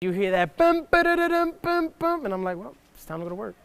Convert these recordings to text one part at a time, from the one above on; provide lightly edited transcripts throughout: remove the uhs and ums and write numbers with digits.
You hear that bum, ba-da-da-dum, bum, bum, and I'm like, well, it's time to go to work.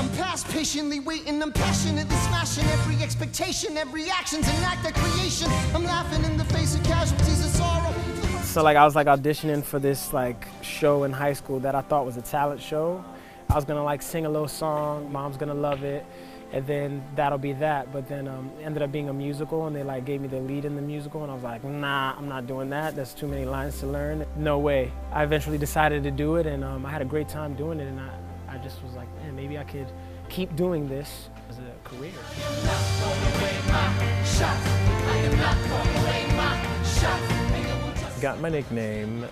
I'm past patiently waiting, I'm passionately smashing every expectation, every action's an act of creation. I'm laughing in the face of casualties of sorrow. So like I was like auditioning for this like show in high school that I thought was a talent show. I was gonna like sing a little song, mom's gonna love it, and then that'll be that. But then it ended up being a musical, and they like gave me the lead in the musical, and I was like, nah, I'm not doing that. There's too many lines to learn. No way. I eventually decided to do it, and I had a great time doing it, and I just was like, man, maybe I could keep doing this as a career. Got my nickname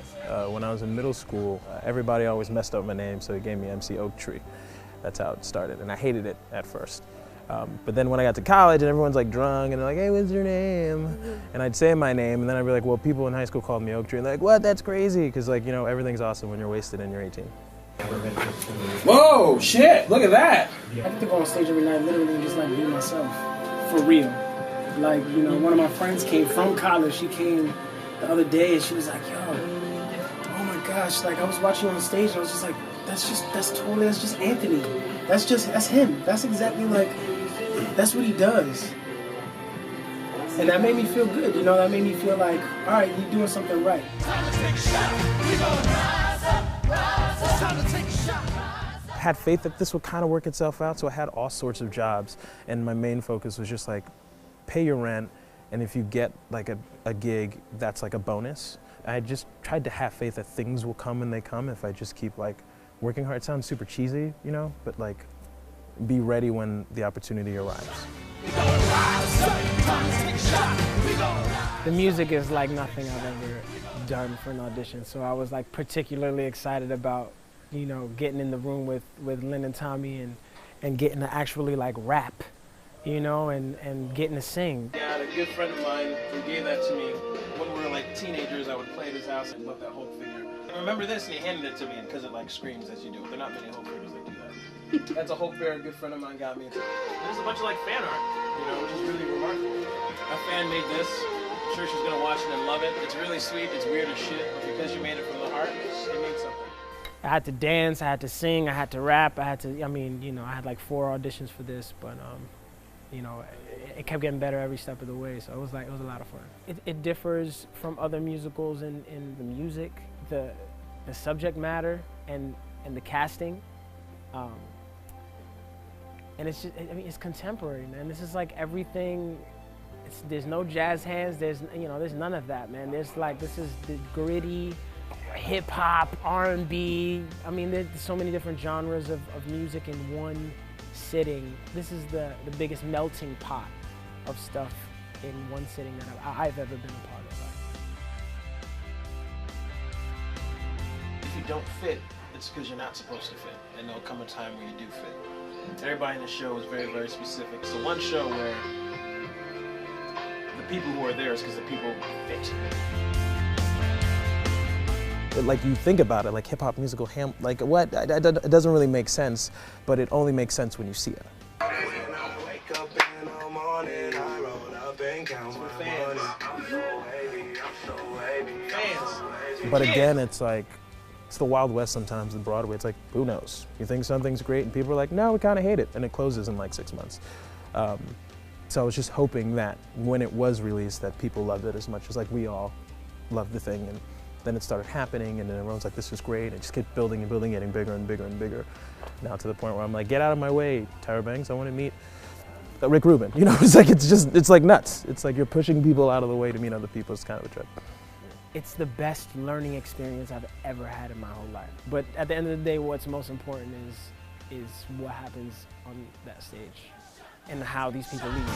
when I was in middle school. Everybody always messed up my name, so they gave me MC Oak Tree. That's how it started, and I hated it at first. But then when I got to college and everyone's like drunk and they're like, hey, what's your name? And I'd say my name, and then I'd be like, well, people in high school called me Oak Tree. And they're like, what, that's crazy, because like, you know, everything's awesome when you're wasted and you're 18. Whoa, shit, look at that. I get to go on stage every night literally and just like be myself, for real. Like, you know, one of my friends came from college, she came the other day and she was like, yo, oh my gosh, like I was watching you on stage and I was just like, that's just Anthony. That's him. That's exactly like, that's what he does. And that made me feel good, you know, that made me feel like, all right, you're doing something right. I had faith that this would kind of work itself out, so I had all sorts of jobs, and my main focus was just like, pay your rent, and if you get like a gig, that's like a bonus. I just tried to have faith that things will come when they come if I just keep like working hard. It sounds super cheesy, you know, but like be ready when the opportunity arrives. The music is like nothing I've ever done for an audition, so I was like particularly excited about, you know, getting in the room with Lynn and Tommy and getting to actually like rap, you know, and getting to sing. Yeah, a good friend of mine who gave that to me when we were like teenagers. I would play at his house and love that Hulk figure. I remember this, and he handed it to me, and because it like screams as you do. There are not many Hulk figures that do that. That's a Hulk bear a good friend of mine got me. There's a bunch of like fan art, you know, which is really remarkable. A fan made this. I'm sure she's gonna watch it and love it. It's really sweet. It's weird as shit, but because you made it from the heart, it means something. I had to dance, I had to sing, I had to rap, I mean, you know, I had like 4 auditions for this, but you know, it kept getting better every step of the way, so it was a lot of fun. It differs from other musicals in the music, the subject matter, and the casting. And it's just, I mean, it's contemporary, man. This is like everything. There's no jazz hands. There's none of that, man. This is the gritty hip hop, R&B. I mean, there's so many different genres of music in one sitting. This is the biggest melting pot of stuff in one sitting that I've ever been a part of. If you don't fit, it's because you're not supposed to fit, and there'll come a time where you do fit. Everybody in the show is very, very specific. It's the one show where the people who are there is because the people fit. Like you think about it, like hip hop musical, like what? It doesn't really make sense, but it only makes sense when you see it. But again, it's like, it's the Wild West sometimes with Broadway. It's like, who knows? You think something's great and people are like, no, we kind of hate it. And it closes in like 6 months. So I was just hoping that when it was released that people loved it as much as like we all loved the thing. And then it started happening and then everyone's like, this is great. And it just kept building and building, getting bigger and bigger and bigger. Now to the point where I'm like, get out of my way, Tyra Banks. I want to meet Rick Rubin. You know, it's like, it's like nuts. It's like you're pushing people out of the way to meet other people. It's kind of a trip. It's the best learning experience I've ever had in my whole life. But at the end of the day, what's most important is what happens on that stage and how these people leave.